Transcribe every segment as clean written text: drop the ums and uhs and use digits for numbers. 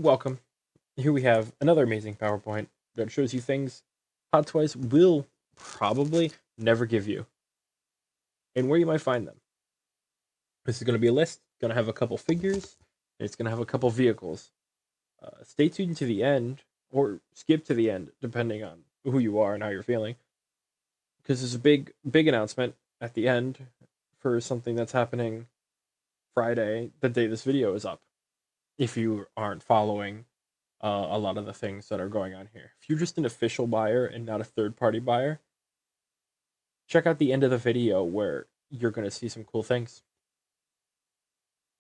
welcome. Here we have another amazing PowerPoint that shows you things Hot Toys will probably never give you and where you might find them. This is going to be a list, going to have a couple figures, and it's going to have a couple vehicles. Stay tuned to the end, or skip to the end, depending on who you are and how you're feeling, because there's a big announcement at the end for something that's happening Friday, the day this video is up. If you aren't following a lot of the things that are going on here. If you're just an official buyer and not a third party buyer, check out the end of the video where you're going to see some cool things.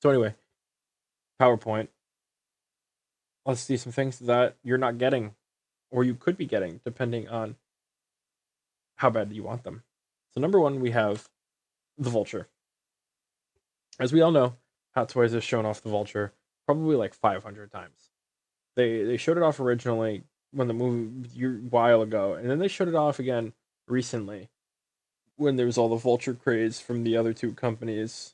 So, anyway, PowerPoint. Let's see some things that you're not getting or you could be getting depending on how bad you want them. So, number one, we have the Vulture. As we all know, Hot Toys has shown off the Vulture probably like 500 times. They showed it off originally when the movie a while ago, and then they showed it off again recently when there was all the Vulture craze from the other two companies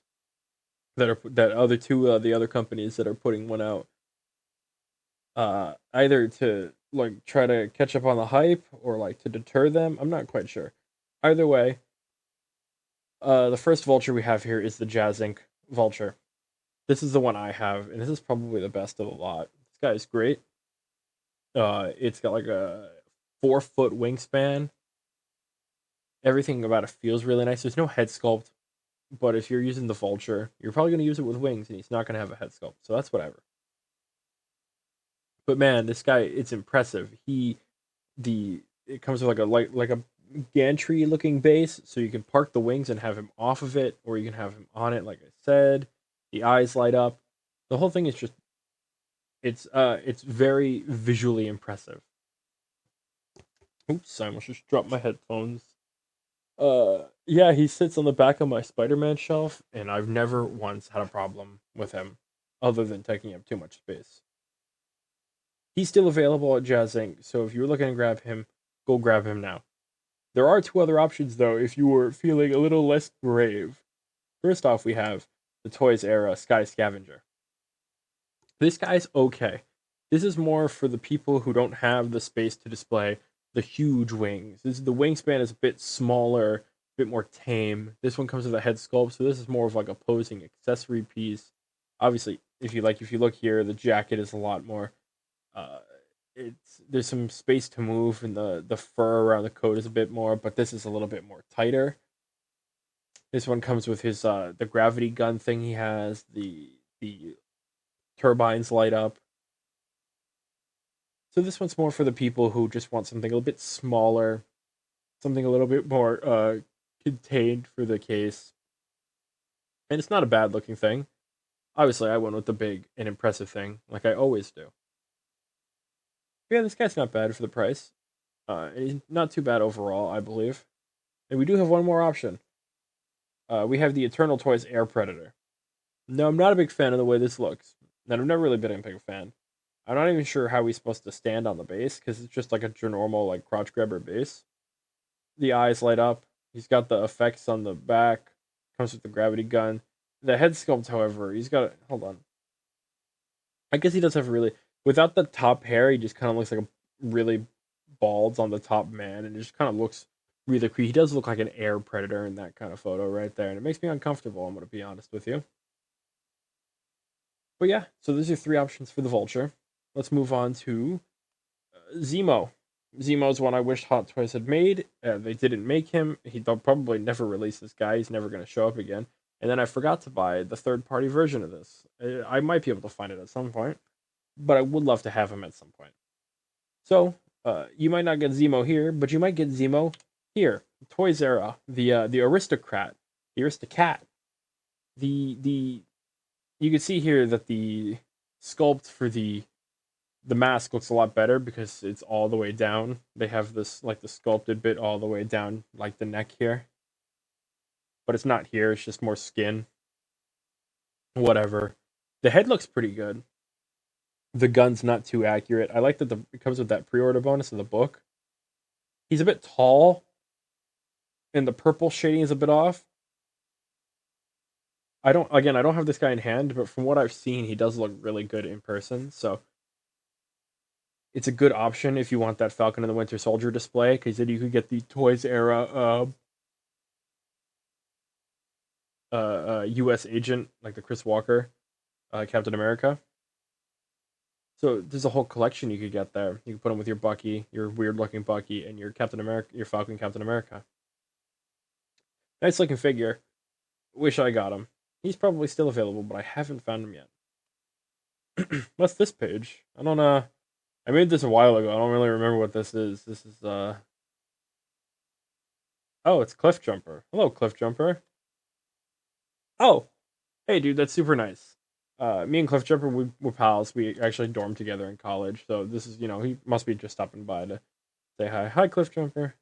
the other companies that are putting one out. Either to like try to catch up on the hype or like to deter them. I'm not quite sure. Either way, the first Vulture we have here is the Jazz Inc. Vulture. This is the one I have, and this is probably the best of the lot. This guy is great. It's got like a 4-foot wingspan. Everything about it feels really nice. There's no head sculpt, but if you're using the Vulture, you're probably going to use it with wings, and he's not going to have a head sculpt, so that's whatever. But man, this guy, it's impressive. It comes with like a gantry looking base, so you can park the wings and have him off of it, or you can have him on it, like I said. The eyes light up. The whole thing is just it's very visually impressive. Oops, I almost just dropped my headphones. Yeah, he sits on the back of my Spider-Man shelf, and I've never once had a problem with him, other than taking up too much space. He's still available at Jazz Inc., so if you're looking to grab him, go grab him now. There are two other options, though, if you were feeling a little less brave. First off, we have the Toys Era Sky Scavenger. This guy's okay. This is more for the people who don't have the space to display the huge wings. The wingspan is a bit smaller, a bit more tame. This one comes with a head sculpt, so this is more of like a posing accessory piece. Obviously, if you look here, the jacket is a lot more. There's some space to move, and the fur around the coat is a bit more, but this is a little bit more tighter. This one comes with his the gravity gun thing he has. The turbines light up. So this one's more for the people who just want something a little bit smaller, something a little bit more contained for the case. And it's not a bad looking thing. Obviously, I went with the big and impressive thing, like I always do. But yeah, this guy's not bad for the price. He's not too bad overall, I believe. And we do have one more option. We have the Eternal Toys Air Predator. No, I'm not a big fan of the way this looks. And I've never really been a big fan. I'm not even sure how he's supposed to stand on the base, because it's just like a normal like crotch grabber base. The eyes light up. He's got the effects on the back. Comes with the gravity gun. The head sculpt, however, he's got hold on. I guess he does have really, without the top hair, he just kind of looks like a really bald on the top man, and it just kind of looks really creepy. He does look like an air predator in that kind of photo right there, and it makes me uncomfortable, I'm going to be honest with you. But yeah, so those are three options for the Vulture. Let's move on to Zemo. Zemo's one I wish Hot Toys had made. They didn't make him. They'll probably never release this guy. He's never going to show up again. And then I forgot to buy the third-party version of this. I might be able to find it at some point, but I would love to have him at some point. So, you might not get Zemo here, but you might get Zemo here. Toys Era, the aristocrat, the aristocat. You can see here that the sculpt for the mask looks a lot better because it's all the way down. They have this like the sculpted bit all the way down, like the neck here. But it's not here, it's just more skin. Whatever. The head looks pretty good. The gun's not too accurate. I like that it comes with that pre-order bonus in the book. He's a bit tall, and the purple shading is a bit off. I don't have this guy in hand, but from what I've seen, he does look really good in person. So it's a good option if you want that Falcon and the Winter Soldier display, because then you could get the Toys era U.S. agent, like the Chris Walker Captain America. So there's a whole collection you could get there. You can put them with your Bucky, your weird looking Bucky, and your Captain America, your Falcon Captain America. Nice looking figure. Wish I got him. He's probably still available, but I haven't found him yet. What's this page? I don't know. I made this a while ago. I don't really remember what this is. This is oh, it's Cliff Jumper. Hello, Cliff Jumper. Oh, hey, dude, that's super nice. Me and Cliff Jumper, we're pals. We actually dormed together in college. So this is, he must be just stopping by to say hi. Hi, Cliff Jumper.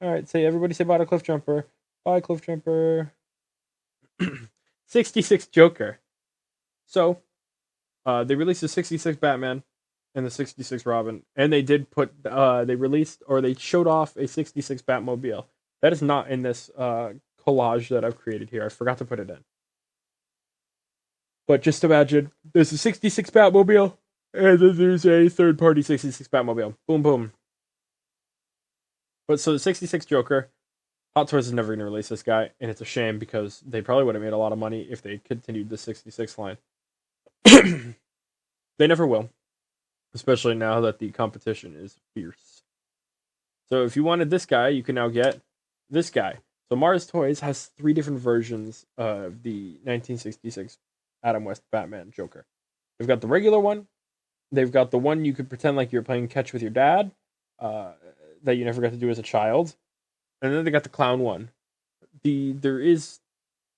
All right, everybody say bye to Cliff Jumper. Bye, Cliff Jumper. 66 Joker. So, they released the 66 Batman and the 66 Robin, and they did put, they showed off a 66 Batmobile. That is not in this collage that I've created here. I forgot to put it in. But just imagine, there's a 66 Batmobile, and then there's a third-party 66 Batmobile. Boom, boom. But so the 66 Joker, Hot Toys is never going to release this guy, and it's a shame because they probably would have made a lot of money if they continued the 66 line. They never will, especially now that the competition is fierce. So if you wanted this guy, you can now get this guy. So Mars Toys has 3 different versions of the 1966 Adam West Batman Joker. They've got the regular one. They've got the one you could pretend like you're playing catch with your dad, that you never got to do as a child. And then they got the clown one. There is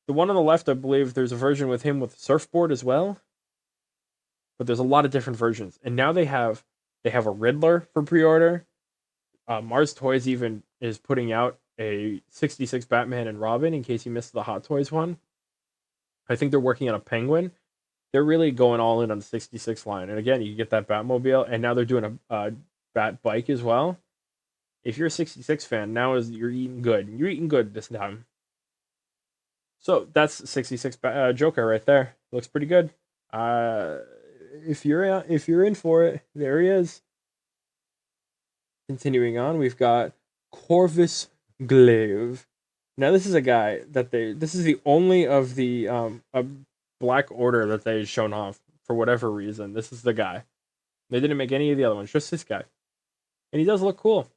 the one on the left, I believe there's a version with him with a surfboard as well. But there's a lot of different versions. And now they have a Riddler for pre-order. Mars Toys even is putting out a 66 Batman and Robin in case you missed the Hot Toys one. I think they're working on a Penguin. They're really going all in on the 66 line. And again, you get that Batmobile, and now they're doing a Bat bike as well. If you're a 66 fan, you're eating good. You're eating good this time. So that's 66 Joker right there. Looks pretty good. If you're in for it, there he is. Continuing on, we've got Corvus Glaive. Now this is a guy this is the only of the Black Order that they've shown off for whatever reason. This is the guy. They didn't make any of the other ones, just this guy. And he does look cool.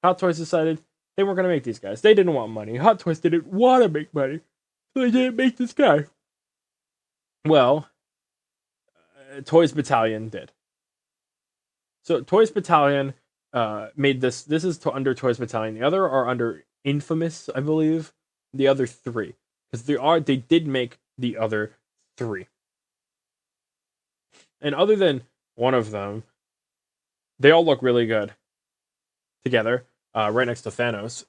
Hot Toys decided they weren't going to make these guys. They didn't want money. Hot Toys didn't want to make money. So they didn't make this guy. Well, Toys Battalion did. So Toys Battalion made this. This is under Toys Battalion. The other are under Infamous, I believe. The other 3. Because they did make the other 3. And other than one of them, they all look really good together, right next to Thanos.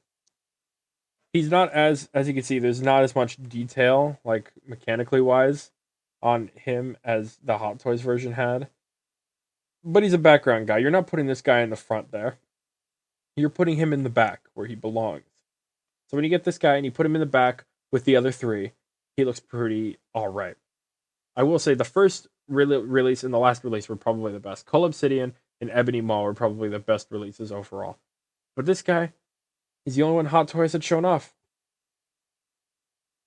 He's not as you can see, there's not as much detail, like mechanically wise, on him as the Hot Toys version had. But he's a background guy. You're not putting this guy in the front there. You're putting him in the back where he belongs. So when you get this guy and you put him in the back with the other 3, he looks pretty alright. I will say the first release and the last release were probably the best. Cull Obsidian and Ebony Maw were probably the best releases overall. But this guy is the only one Hot Toys had shown off.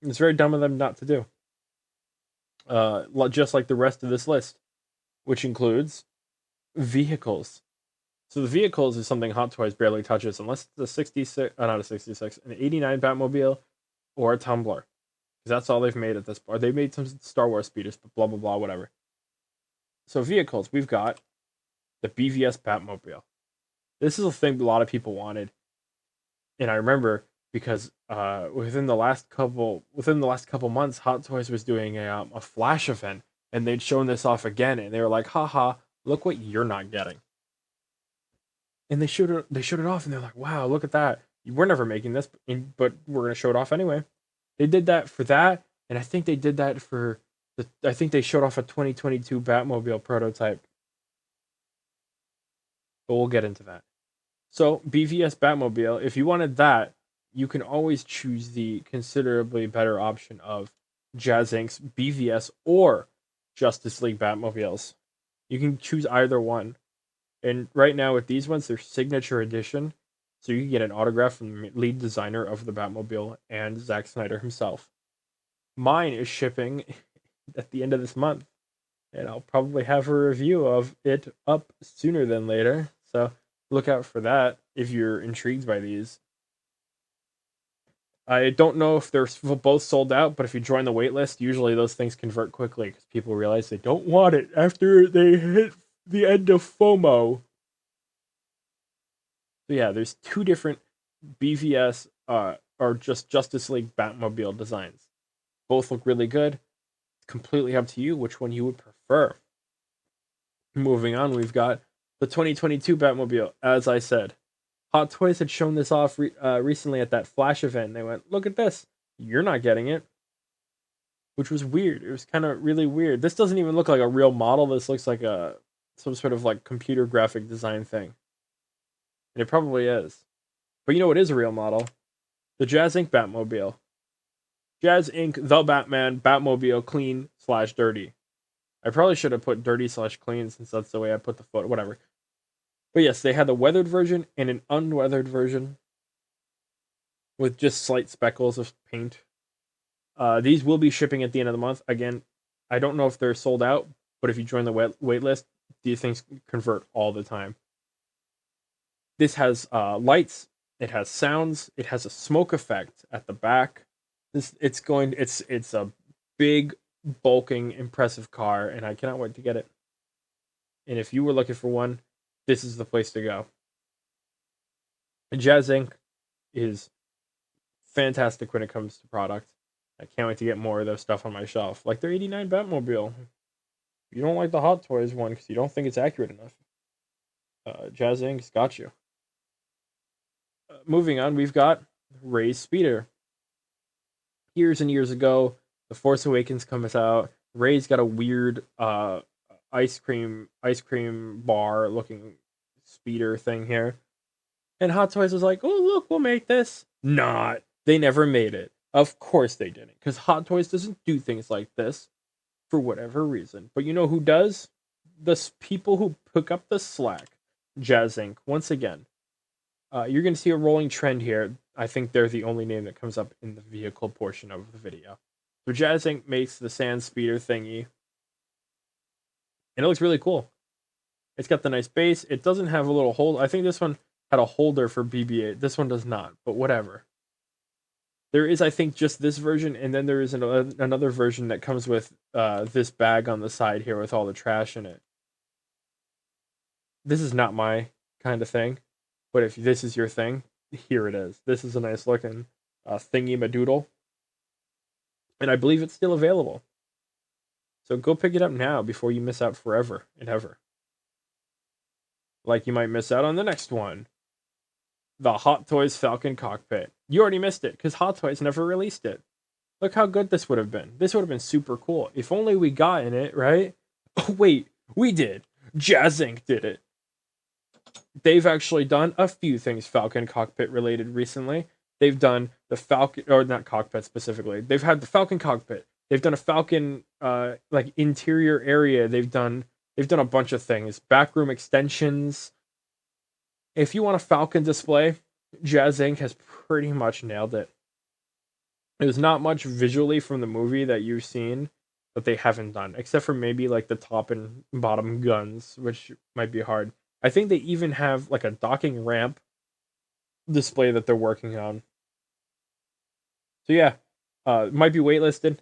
It's very dumb of them not to do. Just like the rest of this list, which includes vehicles. So the vehicles is something Hot Toys barely touches unless it's an 89 Batmobile or a Tumbler. Because that's all they've made at this point. They made some Star Wars speeders, but blah, blah, blah, whatever. So vehicles, we've got the BVS Batmobile. This is a thing a lot of people wanted. And I remember because within the last couple months, Hot Toys was doing a Flash event, and they'd shown this off again, and they were like, haha, look what you're not getting. And they showed it off, and they're like, wow, look at that. We're never making this, but we're going to show it off anyway. They did that for that, and I think they did that for I think they showed off a 2022 Batmobile prototype. But we'll get into that. So, BVS Batmobile, if you wanted that, you can always choose the considerably better option of Jazz Inc.'s BVS or Justice League Batmobiles. You can choose either one. And right now with these ones, they're signature edition. So you can get an autograph from the lead designer of the Batmobile and Zack Snyder himself. Mine is shipping at the end of this month, and I'll probably have a review of it up sooner than later. So look out for that if you're intrigued by these. I don't know if they're both sold out, but if you join the waitlist, usually those things convert quickly because people realize they don't want it after they hit the end of FOMO. So yeah, there's two different BVS or just Justice League Batmobile designs. Both look really good. It's completely up to you which one you would prefer. Moving on, we've got the 2022 Batmobile. As I said, Hot Toys had shown this off recently at that Flash event. They went, look at this. You're not getting it. Which was weird. It was kind of really weird. This doesn't even look like a real model. This looks like some sort of like computer graphic design thing. And it probably is. But you know what is a real model? The Jazz Inc. Batmobile. Jazz Inc. The Batman Batmobile clean/dirty. I probably should have put dirty/clean since that's the way I put the photo. Whatever. But yes, they had the weathered version and an unweathered version with just slight speckles of paint. These will be shipping at the end of the month. Again, I don't know if they're sold out, but if you join the wait list, these things convert all the time. This has lights, it has sounds, it has a smoke effect at the back. It's a big, bulking, impressive car, and I cannot wait to get it. And if you were looking for one, this is the place to go. Jazz Inc. is fantastic when it comes to product. I can't wait to get more of their stuff on my shelf. Like their 89 Batmobile. You don't like the Hot Toys one because you don't think it's accurate enough. Jazz Inc.'s got you. Moving on, we've got Rey's Speeder. Years and years ago, The Force Awakens comes out. Rey's got a weird ice cream bar looking speeder thing here. And Hot Toys was like, oh, look, we'll make this. Not. They never made it. Of course they didn't, because Hot Toys doesn't do things like this for whatever reason. But you know who does? The people who pick up the slack. Jazz Inc. Once again, you're going to see a rolling trend here. I think they're the only name that comes up in the vehicle portion of the video. So Jazz Inc. makes the sand speeder thingy. And it looks really cool. It's got the nice base. It doesn't have a little hold. I think this one had a holder for BB-8. This one does not, but whatever. There is, I think, just this version, and then there is another version that comes with this bag on the side here with all the trash in it. This is not my kind of thing, but if this is your thing, here it is. This is a nice looking thingy-madoodle, and I believe it's still available. So go pick it up now before you miss out forever and ever. Like you might miss out on the next one. The Hot Toys Falcon Cockpit. You already missed it, because Hot Toys never released it. Look how good this would have been. This would have been super cool. If only we got in it, right? Oh, wait. We did. Jazz Inc. did it. They've actually done a few things Falcon Cockpit related recently. They've done the Falcon, or not cockpit specifically. They've had the Falcon Cockpit. They've done a Falcon, like, interior area. They've done a bunch of things. Backroom extensions. If you want a Falcon display, Jazz Inc. has pretty much nailed it. There's not much visually from the movie that you've seen that they haven't done, except for maybe like the top and bottom guns, which might be hard. I think they even have like a docking ramp display that they're working on. So yeah, it might be waitlisted,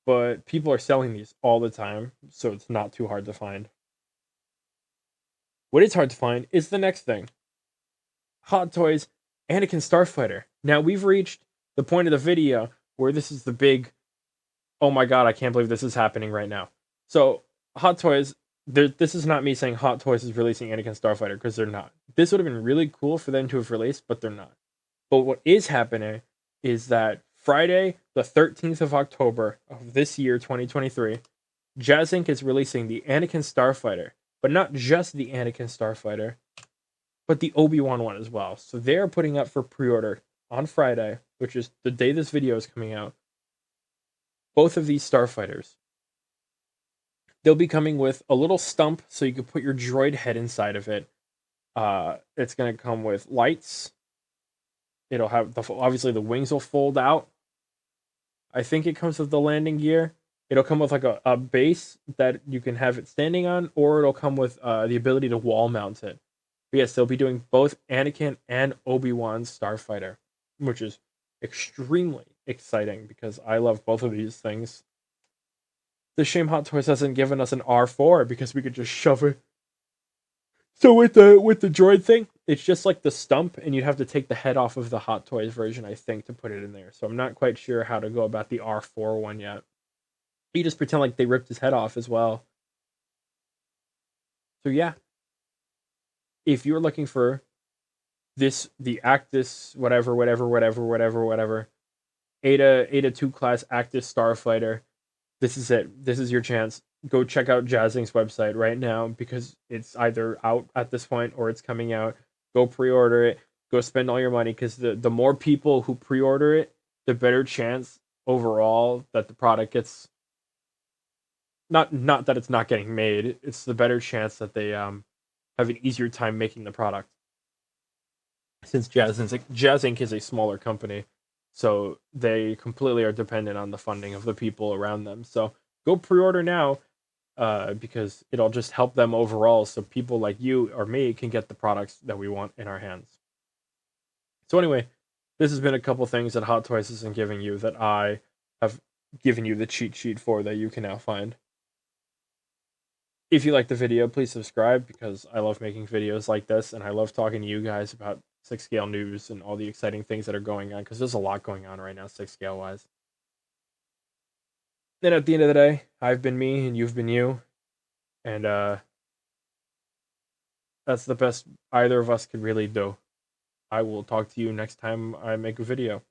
but people are selling these all the time, so it's not too hard to find. What is hard to find is the next thing. Hot Toys Anakin Starfighter. Now, we've reached the point of the video where this is the big, oh my god, I can't believe this is happening right now. So, Hot Toys, this is not me saying Hot Toys is releasing Anakin Starfighter, because they're not. This would have been really cool for them to have released, but they're not. But what is happening is that Friday, the 13th of October of this year, 2023, Jazz Inc. is releasing the Anakin Starfighter. But not just the Anakin Starfighter, but the Obi-Wan one as well. So they're putting up for pre-order on Friday, which is the day this video is coming out, both of these Starfighters. They'll be coming with a little stump so you can put your droid head inside of it. It's going to come with lights. It'll have obviously the wings will fold out. I think it comes with the landing gear. It'll come with like a base that you can have it standing on, or it'll come with the ability to wall mount it. But yes, they'll be doing both Anakin and Obi-Wan's Starfighter, which is extremely exciting because I love both of these things. The shame Hot Toys hasn't given us an R4 because we could just shove it. So with the droid thing, it's just like the stump, and you'd have to take the head off of the Hot Toys version, I think, to put it in there. So I'm not quite sure how to go about the R4 one yet. You just pretend like they ripped his head off as well. So yeah, if you're looking for the Actis whatever Eta 2 class Actis Starfighter, this is it. This is your chance. Go check out Jazzing's website right now because it's either out at this point or it's coming out. Go pre-order it. Go spend all your money because the more people who pre-order it, the better chance overall that the product gets. Not that it's not getting made. It's the better chance that they have an easier time making the product. Since Jazz Inc. is a smaller company, so they completely are dependent on the funding of the people around them. So go pre-order now, because it'll just help them overall. So people like you or me can get the products that we want in our hands. So anyway, this has been a couple things that Hot Toys isn't giving you that I have given you the cheat sheet for that you can now find. If you like the video, please subscribe because I love making videos like this and I love talking to you guys about 6 scale news and all the exciting things that are going on because there's a lot going on right now 6 scale wise. Then at the end of the day, I've been me and you've been you. And that's the best either of us could really do. I will talk to you next time I make a video.